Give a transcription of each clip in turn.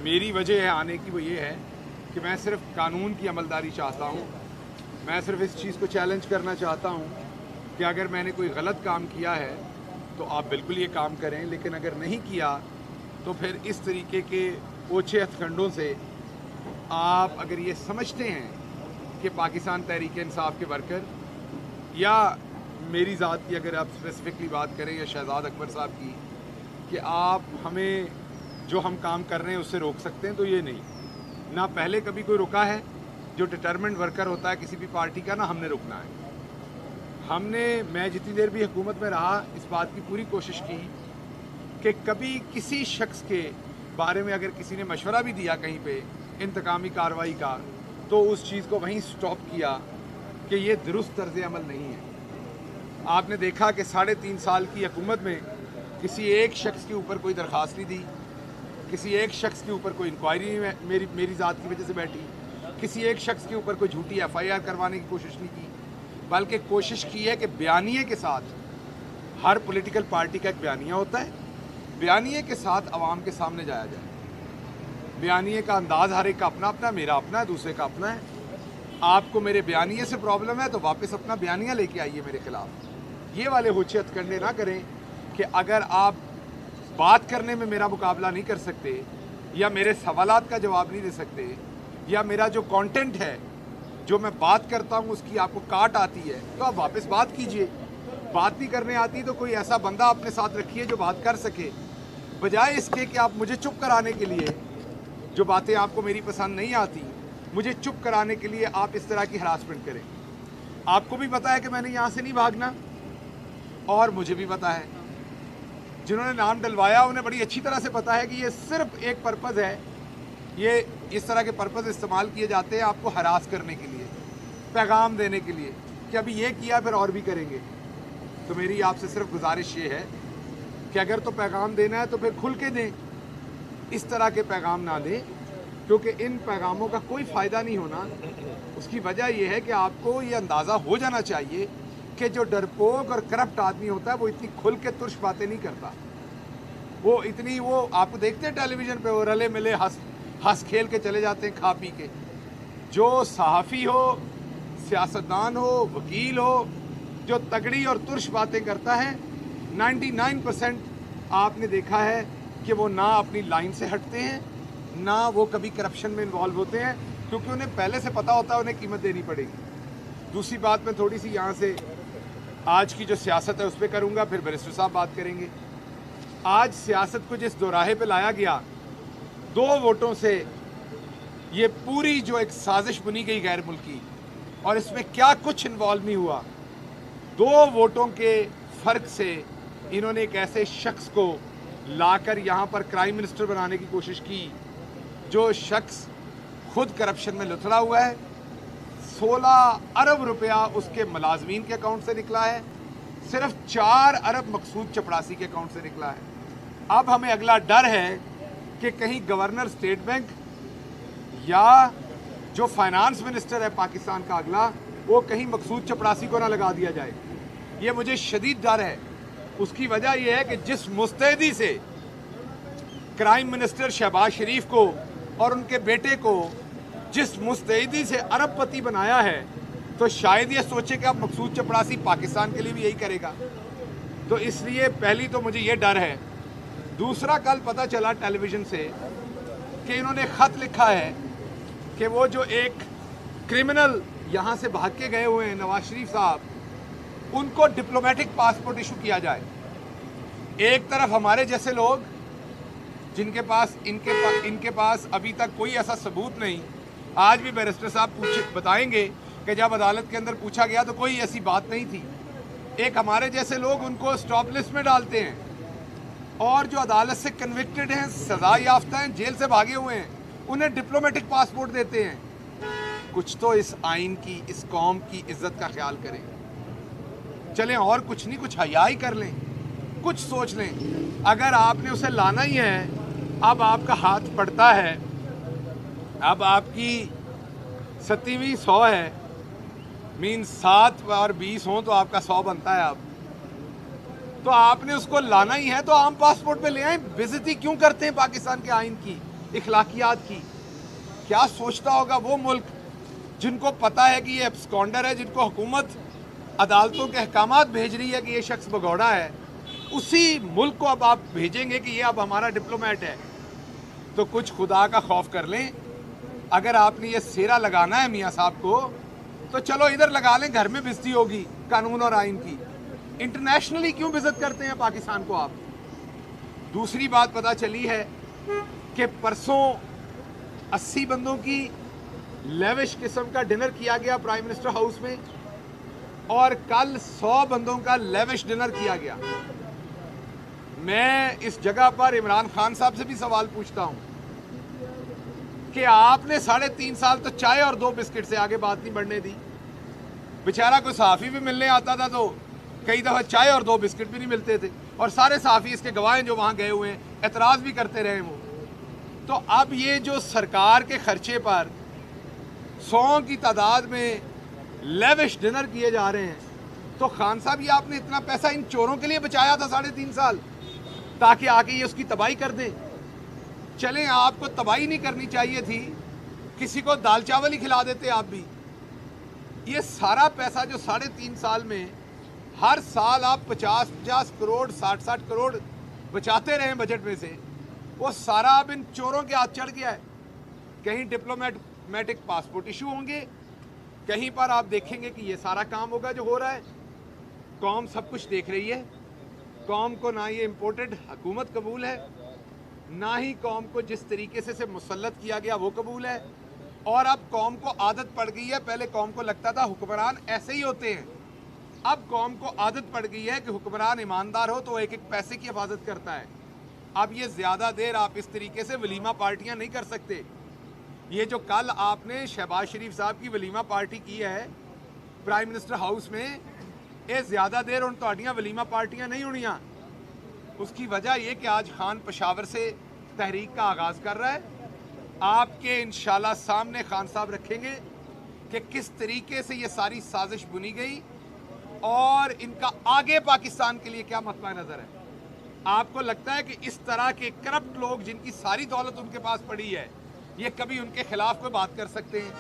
میری وجہ ہے آنے کی وہ یہ ہے کہ میں صرف قانون کی عملداری چاہتا ہوں. میں صرف اس چیز کو چیلنج کرنا چاہتا ہوں کہ اگر میں نے کوئی غلط کام کیا ہے تو آپ بالکل یہ کام کریں, لیکن اگر نہیں کیا تو پھر اس طریقے کے اوچھے ہتھکنڈوں سے آپ اگر یہ سمجھتے ہیں کہ پاکستان تحریک انصاف کے ورکر یا میری ذات کی اگر آپ اسپیسیفکلی بات کریں یا شہزاد اکبر صاحب کی کہ آپ ہمیں جو ہم کام کر رہے ہیں اس سے روک سکتے ہیں, تو یہ نہیں. نہ پہلے کبھی کوئی رکا ہے جو ڈٹرمنٹ ورکر ہوتا ہے کسی بھی پارٹی کا, نہ ہم نے رکنا ہے. میں جتنی دیر بھی حکومت میں رہا اس بات کی پوری کوشش کی کہ کبھی کسی شخص کے بارے میں اگر کسی نے مشورہ بھی دیا کہیں پہ انتقامی کارروائی کا تو اس چیز کو وہیں سٹاپ کیا کہ یہ درست طرز عمل نہیں ہے. آپ نے دیکھا کہ 3.5 سال کی حکومت میں کسی ایک شخص کے اوپر کوئی درخواست نہیں دی, کسی ایک شخص کے اوپر کوئی انکوائری نہیں میری ذات کی وجہ سے بیٹھی, کسی ایک شخص کے اوپر کوئی جھوٹی FIR کروانے کی کوشش نہیں کی, بلکہ کوشش کی ہے کہ بیانیے کے ساتھ, ہر پولیٹیکل پارٹی کا ایک بیانیہ ہوتا ہے, بیانیے کے ساتھ عوام کے سامنے جایا جائے. بیانیے کا انداز ہر ایک کا اپنا اپنا ہے, میرا اپنا ہے, دوسرے کا اپنا ہے. آپ کو میرے بیانیے سے پرابلم ہے تو واپس اپنا بیانیہ لے کے آئیے میرے خلاف. یہ والے ہوچے ہتھکنڈے نہ کریں کہ اگر آپ بات کرنے میں میرا مقابلہ نہیں کر سکتے یا میرے سوالات کا جواب نہیں دے سکتے یا میرا جو کانٹینٹ ہے جو میں بات کرتا ہوں اس کی آپ کو کاٹ آتی ہے تو آپ واپس بات کیجئے. بات نہیں کرنے آتی تو کوئی ایسا بندہ اپنے ساتھ رکھیے جو بات کر سکے, بجائے اس کے کہ آپ مجھے چپ کرانے کے لیے جو باتیں آپ کو میری پسند نہیں آتی, مجھے چپ کرانے کے لیے آپ اس طرح کی ہراسمنٹ کریں. آپ کو بھی پتا ہے کہ میں نے یہاں سے نہیں بھاگنا اور مجھے بھی پتا ہے, جنہوں نے نام ڈلوایا انہیں بڑی اچھی طرح سے پتا ہے کہ یہ صرف ایک پرپز ہے, یہ اس طرح کے پرپز استعمال کیے جاتے ہیں آپ کو ہراس کرنے کے لیے, پیغام دینے کے لیے کہ ابھی یہ کیا پھر اور بھی کریں گے. تو میری آپ سے صرف گزارش یہ ہے کہ اگر تو پیغام دینا ہے تو پھر کھل کے دیں, اس طرح کے پیغام نہ دیں کیونکہ ان پیغاموں کا کوئی فائدہ نہیں ہونا. اس کی وجہ یہ ہے کہ آپ کو یہ اندازہ ہو جانا چاہیے کہ جو ڈرپوک اور کرپٹ آدمی ہوتا ہے وہ اتنی کھل کے ترش باتیں نہیں کرتا. وہ آپ کو دیکھتے ہیں ٹیلی ویژن پہ وہ رلے ملے ہنس کھیل کے چلے جاتے ہیں کھا پی کے. جو صحافی ہو, سیاستدان ہو, وکیل ہو, جو تگڑی اور ترش باتیں کرتا ہے 99% آپ نے دیکھا ہے کہ وہ نہ اپنی لائن سے ہٹتے ہیں نہ وہ کبھی کرپشن میں انوالو ہوتے ہیں کیونکہ انہیں پہلے سے پتا ہوتا ہے انہیں قیمت دینی پڑے گی. دوسری بات میں تھوڑی سی یہاں سے آج کی جو سیاست ہے اس پہ کروں گا, پھر بیرسٹر صاحب بات کریں گے. آج سیاست کو جس دوراہے پہ لایا گیا 2 ووٹوں سے, یہ پوری جو ایک سازش بنی گئی غیر ملکی اور اس میں کیا کچھ انوالو نہیں ہوا. 2 ووٹوں کے فرق سے انہوں نے ایک ایسے شخص کو لا کر یہاں پر پرائم منسٹر بنانے کی کوشش کی جو شخص خود کرپشن میں لتھڑا ہوا ہے. 16 ارب روپیہ اس کے ملازمین کے اکاؤنٹ سے نکلا ہے, صرف 4 ارب مقصود چپڑاسی کے اکاؤنٹ سے نکلا ہے. اب ہمیں اگلا ڈر ہے کہ کہیں گورنر اسٹیٹ بینک یا جو فائنانس منسٹر ہے پاکستان کا اگلا وہ کہیں مقصود چپڑاسی کو نہ لگا دیا جائے. یہ مجھے شدید ڈر ہے. اس کی وجہ یہ ہے کہ جس مستعدی سے کرائم منسٹر شہباز شریف کو اور ان کے بیٹے کو جس مستعدی سے ارب پتی بنایا ہے تو شاید یہ سوچے کہ اب مقصود چپڑاسی پاکستان کے لیے بھی یہی کرے گا. تو اس لیے پہلی تو مجھے یہ ڈر ہے. دوسرا, کل پتہ چلا ٹیلی ویژن سے کہ انہوں نے خط لکھا ہے کہ وہ جو ایک کرمنل یہاں سے بھاگ کے گئے ہوئے ہیں نواز شریف صاحب, ان کو ڈپلومیٹک پاسپورٹ ایشو کیا جائے. ایک طرف ہمارے جیسے لوگ جن کے پاس ان کے پاس ابھی تک کوئی ایسا ثبوت نہیں, آج بھی بیرسٹر صاحب بتائیں گے کہ جب عدالت کے اندر پوچھا گیا تو کوئی ایسی بات نہیں تھی. ایک ہمارے جیسے لوگ ان کو اسٹاپ لسٹ میں ڈالتے ہیں اور جو عدالت سے کنوکٹڈ ہیں, سزا یافتہ ہیں, جیل سے بھاگے ہوئے ہیں, انہیں ڈپلومیٹک پاسپورٹ دیتے ہیں. کچھ تو اس آئین کی, اس قوم کی عزت کا خیال کریں. چلیں اور کچھ نہیں, کچھ حیا ہی کر لیں, کچھ سوچ لیں. اگر آپ نے اسے لانا ہی ہے, اب آپ کا ہاتھ پڑتا ہے, اب آپ کی 7ویں 100 ہے, مین 7 اور 20 ہوں تو آپ کا 100 بنتا ہے. اب تو آپ نے اس کو لانا ہی ہے تو عام پاسپورٹ پہ لے آئیں. بےعزتی کیوں کرتے ہیں پاکستان کے آئین کی؟ اخلاقیات کی. کیا سوچتا ہوگا وہ ملک جن کو پتا ہے کہ یہ ایبسکونڈر ہے, جن کو حکومت عدالتوں کے احکامات بھیج رہی ہے کہ یہ شخص بگوڑا ہے, اسی ملک کو اب آپ بھیجیں گے کہ یہ اب ہمارا ڈپلومیٹ ہے. تو کچھ خدا کا خوف کر لیں. اگر آپ نے یہ سیرا لگانا ہے میاں صاحب کو تو چلو ادھر لگا لیں, گھر میں بےزتی ہوگی قانون اور آئین کی. انٹرنیشنلی کیوں بےزت کرتے ہیں پاکستان کو آپ؟ دوسری بات پتہ چلی ہے کہ پرسوں 80 بندوں کی لیوش قسم کا ڈنر کیا گیا پرائم منسٹر ہاؤس میں, اور کل 100 بندوں کا لیوش ڈنر کیا گیا. میں اس جگہ پر عمران خان صاحب سے بھی سوال پوچھتا ہوں کہ آپ نے 3.5 سال تو چائے اور 2 بسکٹ سے آگے بات نہیں بڑھنے دی. بیچارہ کوئی صحافی بھی ملنے آتا تھا تو کئی دفعہ چائے اور 2 بسکٹ بھی نہیں ملتے تھے, اور سارے صحافی اس کے گواہ ہیں جو وہاں گئے ہوئے ہیں, اعتراض بھی کرتے رہے وہ. تو اب یہ جو سرکار کے خرچے پر 100 کی تعداد میں لیوش ڈنر کیے جا رہے ہیں, تو خان صاحب یہ آپ نے اتنا پیسہ ان چوروں کے لیے بچایا تھا 3.5 سال تاکہ آ کے یہ اس کی تباہی کر دیں. چلیں آپ کو تباہی نہیں کرنی چاہیے تھی, کسی کو دال چاول ہی کھلا دیتے آپ بھی. یہ سارا پیسہ جو 3.5 سال میں ہر سال آپ 50 کروڑ 60 کروڑ بچاتے رہے بجٹ میں سے, وہ سارا اب ان چوروں کے ہاتھ چڑھ گیا ہے. کہیں ڈپلومیٹک پاسپورٹ ایشو ہوں گے, کہیں پر آپ دیکھیں گے کہ یہ سارا کام ہوگا جو ہو رہا ہے. قوم سب کچھ دیکھ رہی ہے. قوم کو نہ یہ امپورٹڈ حکومت قبول ہے, نہ ہی قوم کو جس طریقے سے مسلط کیا گیا وہ قبول ہے. اور اب قوم کو عادت پڑ گئی ہے, پہلے قوم کو لگتا تھا حکمران ایسے ہی ہوتے ہیں, اب قوم کو عادت پڑ گئی ہے کہ حکمران ایماندار ہو تو ایک ایک پیسے کی حفاظت کرتا ہے. اب یہ زیادہ دیر آپ اس طریقے سے ولیمہ پارٹیاں نہیں کر سکتے. یہ جو کل آپ نے شہباز شریف صاحب کی ولیمہ پارٹی کی ہے پرائم منسٹر ہاؤس میں, یہ زیادہ دیر ان تہاڈیاں ولیمہ پارٹیاں نہیں ہونیاں. اس کی وجہ یہ کہ آج خان پشاور سے تحریک کا آغاز کر رہا ہے. آپ کے انشاءاللہ سامنے خان صاحب رکھیں گے کہ کس طریقے سے یہ ساری سازش بنی گئی اور ان کا آگے پاکستان کے لیے کیا مطمع نظر ہے. آپ کو لگتا ہے کہ اس طرح کے کرپٹ لوگ جن کی ساری دولت ان کے پاس پڑی ہے, یہ کبھی ان کے خلاف کوئی بات کر سکتے ہیں؟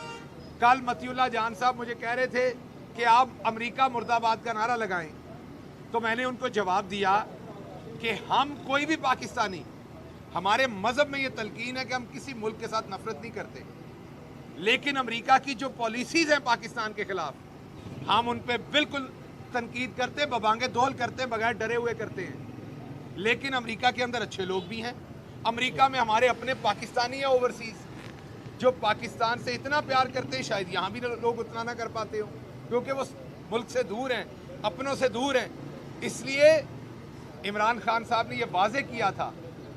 کل مطیع اللہ جان صاحب مجھے کہہ رہے تھے کہ آپ امریکہ مرد آباد کا نعرہ لگائیں, تو میں نے ان کو جواب دیا کہ ہم کوئی بھی پاکستانی, ہمارے مذہب میں یہ تلقین ہے کہ ہم کسی ملک کے ساتھ نفرت نہیں کرتے, لیکن امریکہ کی جو پالیسیز ہیں پاکستان کے خلاف ہم ان پہ بالکل تنقید کرتے ہیں, ببانگے دول کرتے ہیں, بغیر ڈرے ہوئے کرتے ہیں. لیکن امریکہ کے اندر اچھے لوگ بھی ہیں. امریکہ میں ہمارے اپنے پاکستانی ہیں اوورسیز جو پاکستان سے اتنا پیار کرتے ہیں, شاید یہاں بھی لوگ اتنا نہ کر پاتے ہوں کیونکہ وہ ملک سے دور ہیں, اپنوں سے دور ہیں. اس لیے عمران خان صاحب نے یہ واضح کیا تھا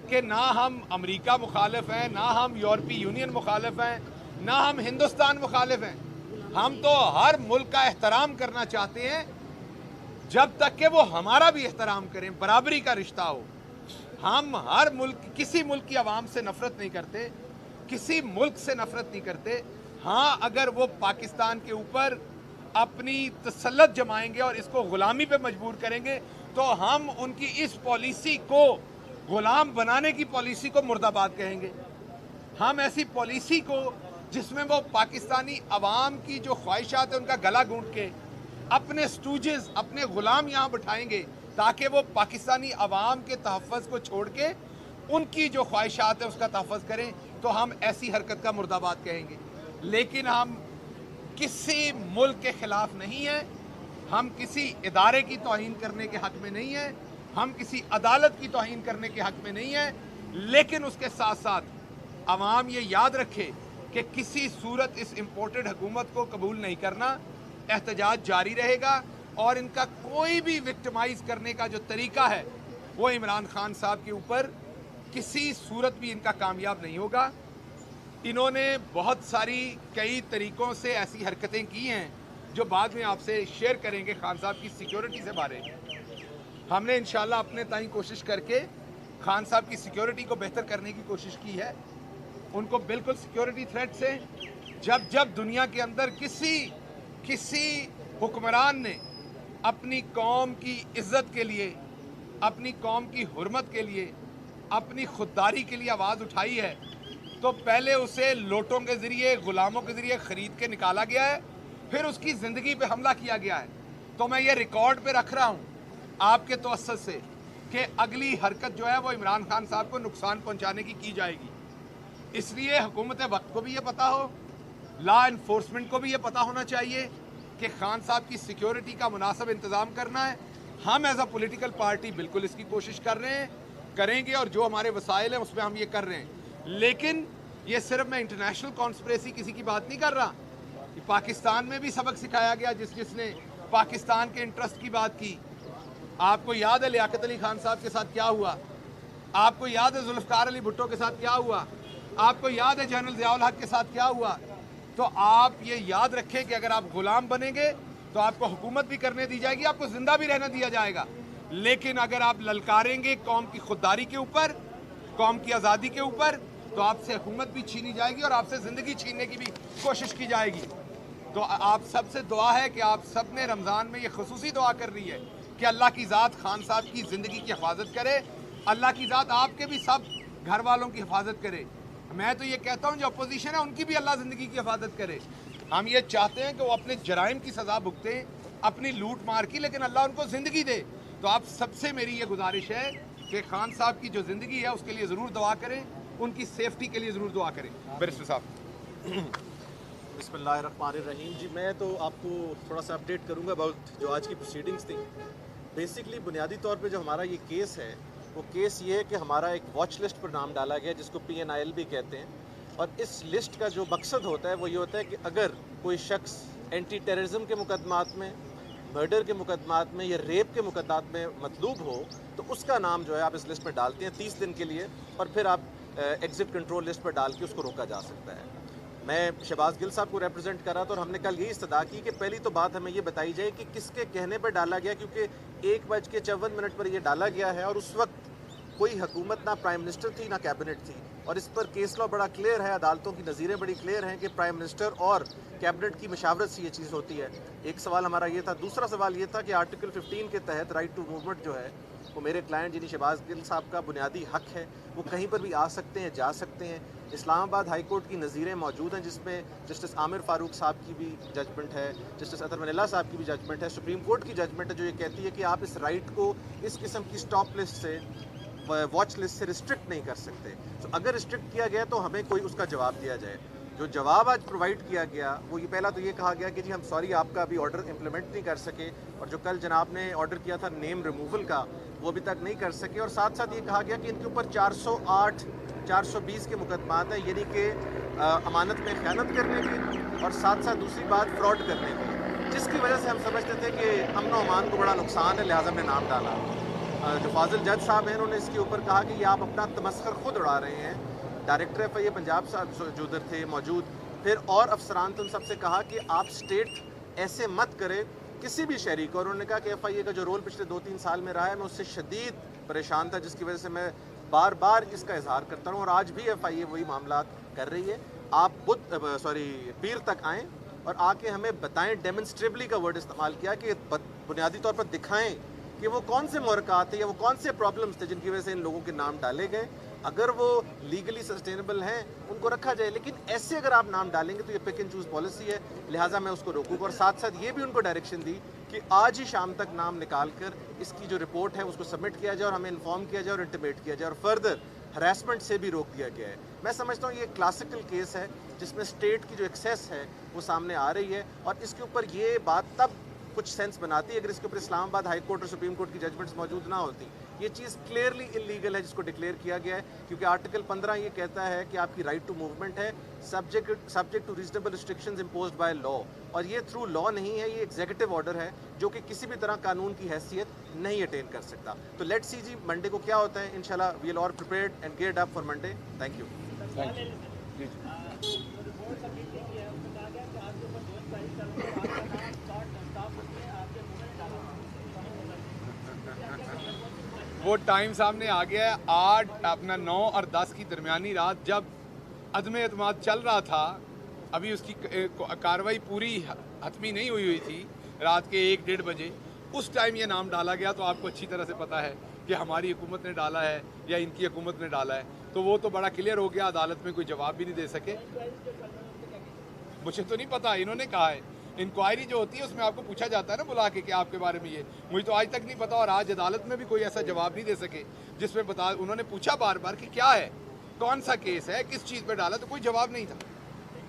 کہ نہ ہم امریکہ مخالف ہیں, نہ ہم یورپی یونین مخالف ہیں, نہ ہم ہندوستان مخالف ہیں. ہم تو ہر ملک کا احترام کرنا چاہتے ہیں جب تک کہ وہ ہمارا بھی احترام کریں, برابری کا رشتہ ہو. ہم ہر ملک, کسی ملک کی عوام سے نفرت نہیں کرتے, کسی ملک سے نفرت نہیں کرتے. ہاں اگر وہ پاکستان کے اوپر اپنی تسلط جمائیں گے اور اس کو غلامی پہ مجبور کریں گے تو ہم ان کی اس پالیسی کو, غلام بنانے کی پالیسی کو مرد آباد کہیں گے. ہم ایسی پالیسی کو جس میں وہ پاکستانی عوام کی جو خواہشات ہیں ان کا گلا گھونٹ کے اپنے سٹوجز, اپنے غلام یہاں بٹھائیں گے تاکہ وہ پاکستانی عوام کے تحفظ کو چھوڑ کے ان کی جو خواہشات ہیں اس کا تحفظ کریں, تو ہم ایسی حرکت کا مرد آباد کہیں گے. لیکن ہم کسی ملک کے خلاف نہیں ہیں, ہم کسی ادارے کی توہین کرنے کے حق میں نہیں ہیں, ہم کسی عدالت کی توہین کرنے کے حق میں نہیں ہیں. لیکن اس کے ساتھ ساتھ عوام یہ یاد رکھے کہ کسی صورت اس امپورٹڈ حکومت کو قبول نہیں کرنا. احتجاج جاری رہے گا اور ان کا کوئی بھی وکٹمائز کرنے کا جو طریقہ ہے وہ عمران خان صاحب کے اوپر کسی صورت بھی ان کا کامیاب نہیں ہوگا. انہوں نے بہت ساری کئی طریقوں سے ایسی حرکتیں کی ہیں جو بعد میں آپ سے شیئر کریں گے. خان صاحب کی سیکیورٹی سے بارے ہم نے انشاءاللہ اپنے تائیں کوشش کر کے خان صاحب کی سیکیورٹی کو بہتر کرنے کی کوشش کی ہے. ان کو بالکل سیکیورٹی تھریٹ سے جب دنیا کے اندر کسی حکمران نے اپنی قوم کی عزت کے لیے, اپنی قوم کی حرمت کے لیے, اپنی خودداری کے لیے آواز اٹھائی ہے تو پہلے اسے لوٹوں کے ذریعے غلاموں کے ذریعے خرید کے نکالا گیا ہے, پھر اس کی زندگی پہ حملہ کیا گیا ہے. تو میں یہ ریکارڈ پہ رکھ رہا ہوں آپ کے توسط سے کہ اگلی حرکت جو ہے وہ عمران خان صاحب کو نقصان پہنچانے کی جائے گی. اس لیے حکومت وقت کو بھی یہ پتہ ہو, لا انفورسمنٹ کو بھی یہ پتہ ہونا چاہیے کہ خان صاحب کی سیکیورٹی کا مناسب انتظام کرنا ہے. ہم ایز اے پولیٹیکل پارٹی بالکل اس کی کوشش کر رہے ہیں, کریں گے, اور جو ہمارے وسائل ہیں اس میں ہم یہ کر رہے ہیں. لیکن یہ صرف میں انٹرنیشنل کانسپریسی کسی کی بات نہیں کر رہا. کہ پاکستان میں بھی سبق سکھایا گیا جس نے پاکستان کے انٹرسٹ کی بات کی. آپ کو یاد ہے لیاقت علی خان صاحب کے ساتھ کیا ہوا, آپ کو یاد ہے ذوالفقار علی بھٹو کے ساتھ کیا ہوا, آپ کو یاد ہے جنرل ضیاء الحق کے ساتھ کیا ہوا. تو آپ یہ یاد رکھیں کہ اگر آپ غلام بنیں گے تو آپ کو حکومت بھی کرنے دی جائے گی, آپ کو زندہ بھی رہنا دیا جائے گا. لیکن اگر آپ للکاریں گے قوم کی خودداری کے اوپر, قوم کی آزادی کے اوپر, تو آپ سے حکومت بھی چھینی جائے گی اور آپ سے زندگی چھیننے کی بھی کوشش کی جائے گی. تو آپ سب سے دعا ہے کہ آپ سب نے رمضان میں یہ خصوصی دعا کر رہی ہے کہ اللہ کی ذات خان صاحب کی زندگی کی حفاظت کرے, اللہ کی ذات آپ کے بھی سب گھر والوں کی حفاظت کرے. میں تو یہ کہتا ہوں جو اپوزیشن ہے ان کی بھی اللہ زندگی کی حفاظت کرے. ہم یہ چاہتے ہیں کہ وہ اپنے جرائم کی سزا بھگتیں, اپنی لوٹ مار کی, لیکن اللہ ان کو زندگی دے. تو آپ سب سے میری یہ گزارش ہے کہ خان صاحب کی جو زندگی ہے اس کے لیے ضرور دعا کریں, ان کی سیفٹی کے لیے ضرور دعا کریں. بیرسٹر صاحب. بسم اللہ الرحمن الرحیم. جی میں تو آپ کو تھوڑا سا اپڈیٹ کروں گا اباؤٹ جو آج کی پروسیڈنگز تھیں. بیسکلی بنیادی طور پہ جو ہمارا یہ کیس ہے وہ کیس یہ ہے کہ ہمارا ایک واچ لسٹ پر نام ڈالا گیا جس کو PNIL بھی کہتے ہیں. اور اس لسٹ کا جو مقصد ہوتا ہے وہ یہ ہوتا ہے کہ اگر کوئی شخص اینٹی ٹیررزم کے مقدمات میں, مرڈر کے مقدمات میں یا ریپ کے مقدمات میں مطلوب ہو تو اس کا نام جو ہے آپ اس لسٹ میں ڈالتے ہیں 30 دن کے لیے, اور پھر آپ ایگزٹ کنٹرول لسٹ پر ڈال کے اس کو روکا جا سکتا ہے. میں شہباز گل صاحب کو ریپرزینٹ کر رہا تھا اور ہم نے کل یہی استدعا کی کہ پہلی تو بات ہمیں یہ بتائی جائے کہ کس کے کہنے پر ڈالا گیا, کیونکہ 1:54 پر یہ ڈالا گیا ہے اور اس وقت کوئی حکومت نہ پرائم منسٹر تھی نہ کیبنٹ تھی. اور اس پر کیس لا بڑا کلیئر ہے, عدالتوں کی نظیریں بڑی کلیئر ہیں کہ پرائم منسٹر اور کیبنٹ کی مشاورت سے یہ چیز ہوتی ہے. ایک سوال ہمارا یہ تھا. دوسرا سوال یہ تھا کہ آرٹیکل 15 کے تحت رائٹ ٹو موومنٹ جو ہے وہ میرے کلائنٹ یعنی شہباز گل صاحب کا بنیادی حق ہے, وہ کہیں پر بھی آ سکتے ہیں, جا سکتے ہیں. اسلام آباد ہائی کورٹ کی نظیریں موجود ہیں جس میں جسٹس عامر فاروق صاحب کی بھی ججمنٹ ہے, جسٹس اطہر منیلا صاحب کی بھی ججمنٹ ہے, سپریم کورٹ کی ججمنٹ ہے جو یہ کہتی ہے کہ آپ اس رائٹ کو اس قسم کی اسٹاپ لسٹ سے, واچ لسٹ سے ریسٹرکٹ نہیں کر سکتے. تو اگر ریسٹرکٹ کیا گیا تو ہمیں کوئی اس کا جواب دیا جائے. جو جواب آج پرووائڈ کیا گیا وہ یہ پہلا تو یہ کہا گیا کہ جی ہم سوری آپ کا ابھی آرڈر امپلیمنٹ نہیں کر سکے, اور جو کل جناب نے آرڈر کیا تھا نیم ریموول کا وہ ابھی تک نہیں کر سکے. اور ساتھ ساتھ یہ کہا گیا کہ ان کے اوپر 408 420 کے مقدمات ہیں, یعنی کہ امانت میں خیانت کرنے کی, اور ساتھ ساتھ دوسری بات فراڈ کرنے کی, جس کی وجہ سے ہم سمجھتے تھے کہ امن و امان کو بڑا نقصان ہے, لہٰذا ہم نے نام ڈالا. جو فاضل جج صاحب ہیں انہوں نے اس کے اوپر کہا کہ یہ آپ اپنا تمسخر خود اڑا رہے ہیں. ڈائریکٹر FIA پنجاب صاحب جو ادھر تھے موجود, پھر اور افسران تو ان سب سے کہا کہ آپ اسٹیٹ ایسے مت کرے کسی بھی شہری کو. اور انہوں نے کہا کہ FIA کا جو رول پچھلے 2-3 سال میں رہا ہے میں اس سے شدید پریشان تھا, جس کی وجہ سے میں بار بار اس کا اظہار کرتا ہوں, اور آج بھی FIA وہی معاملات کر رہی ہے. آپ پیر تک آئیں اور آ کے ہمیں بتائیں, ڈیمنسٹریبلی کا ورڈ استعمال کیا, کہ بنیادی طور پر دکھائیں کہ وہ کون سے محرکات ہیں یا وہ کون سے پرابلمس تھے جن کی وجہ سے ان لوگوں کے نام ڈالے گئے. اگر وہ لیگلی سسٹینیبل ہیں ان کو رکھا جائے, لیکن ایسے اگر آپ نام ڈالیں گے تو یہ پک اینڈ چوز پالیسی ہے, لہٰذا میں اس کو روکوں گا. اور ساتھ ساتھ یہ بھی ان کو ڈائریکشن دی کہ آج ہی شام تک نام نکال کر اس کی جو رپورٹ ہے اس کو سبمٹ کیا جائے اور ہمیں انفارم کیا جائے اور انٹیمیٹ کیا جائے, اور فردر ہراسمنٹ سے بھی روک دیا گیا ہے. میں سمجھتا ہوں یہ ایک کلاسیکل کیس ہے جس میں اسٹیٹ کی جو ایکسیس ہے وہ سامنے آ رہی ہے, اور اس کے اوپر یہ بات تب کچھ سینس بناتی ہے اگر اس کے اوپر اسلام آباد ہائی کورٹ اور سپریم کورٹ کی ججمنٹس موجود نہ ہوتی. یہ چیز کلیئرلی انلیگل ہے جس کو ڈکلیئر کیا گیا ہے, کیونکہ آرٹیکل 15 یہ کہتا ہے کہ آپ کی رائٹ ٹو موومنٹ ہے subject to reasonable restrictions imposed by law, اور یہ تھرو لا نہیں ہے, یہ ایگزیکٹو آرڈر ہے جو کہ کسی بھی طرح قانون کی حیثیت نہیں اٹین کر سکتا. تو لیٹ سی جی منڈے کو کیا ہوتا ہے, انشاءاللہ we are prepared and geared up for Monday. Thank you. وہ ٹائم سامنے آ گیا ہے 9 اور 10 کی درمیانی رات, جب عدم اعتماد چل رہا تھا, ابھی اس کی کارروائی پوری حتمی نہیں ہوئی تھی, رات کے 1-1:30 بجے اس ٹائم یہ نام ڈالا گیا. تو آپ کو اچھی طرح سے پتہ ہے کہ ہماری حکومت نے ڈالا ہے یا ان کی حکومت نے ڈالا ہے. تو وہ تو بڑا کلیئر ہو گیا, عدالت میں کوئی جواب بھی نہیں دے سکے. مجھے تو نہیں پتا, انہوں نے کہا ہے انکوائری جو ہوتی ہے اس میں آپ کو پوچھا جاتا ہے نا بلا کے کہ آپ کے بارے میں یہ, مجھے تو آج تک نہیں پتا, اور آج عدالت میں بھی کوئی ایسا جواب نہیں دے سکے جس میں بتا, انہوں نے پوچھا بار بار کہ کیا ہے, کون سا کیس ہے, کس چیز پہ ڈالا, تو کوئی جواب نہیں تھا.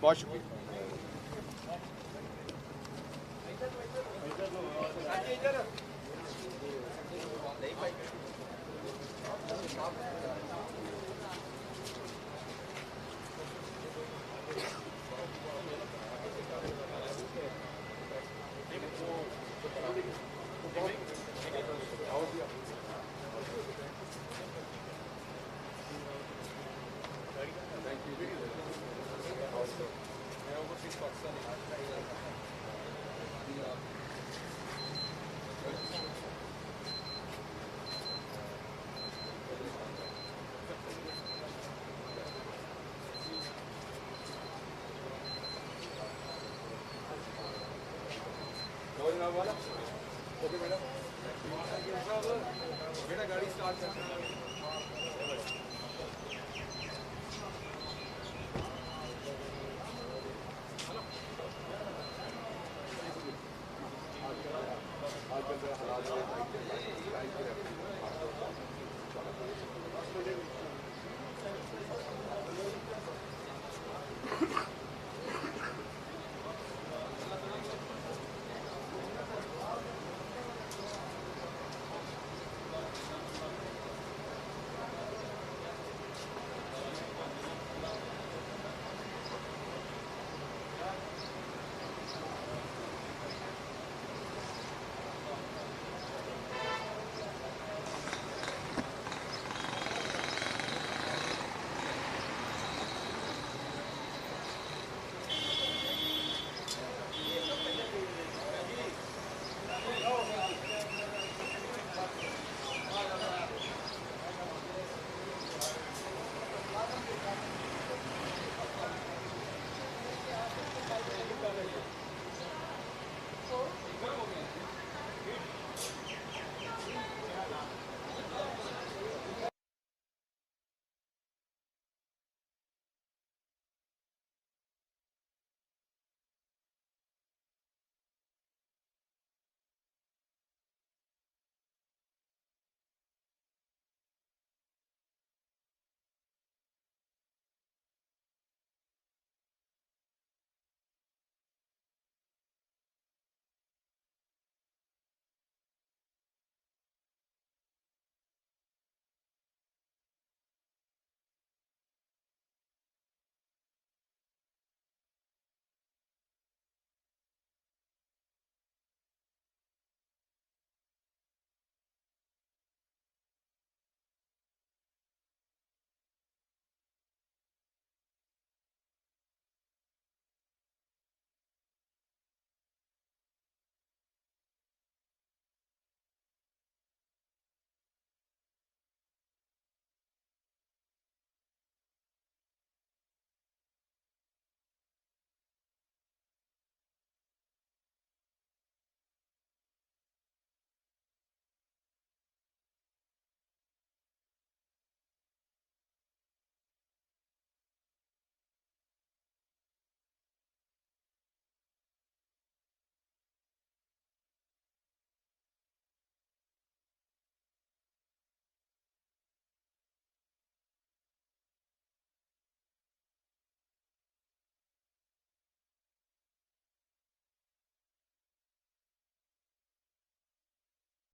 بہت شکریہ. اوکے میڈم, بیٹا گاڑی اسٹارٹ کرنا.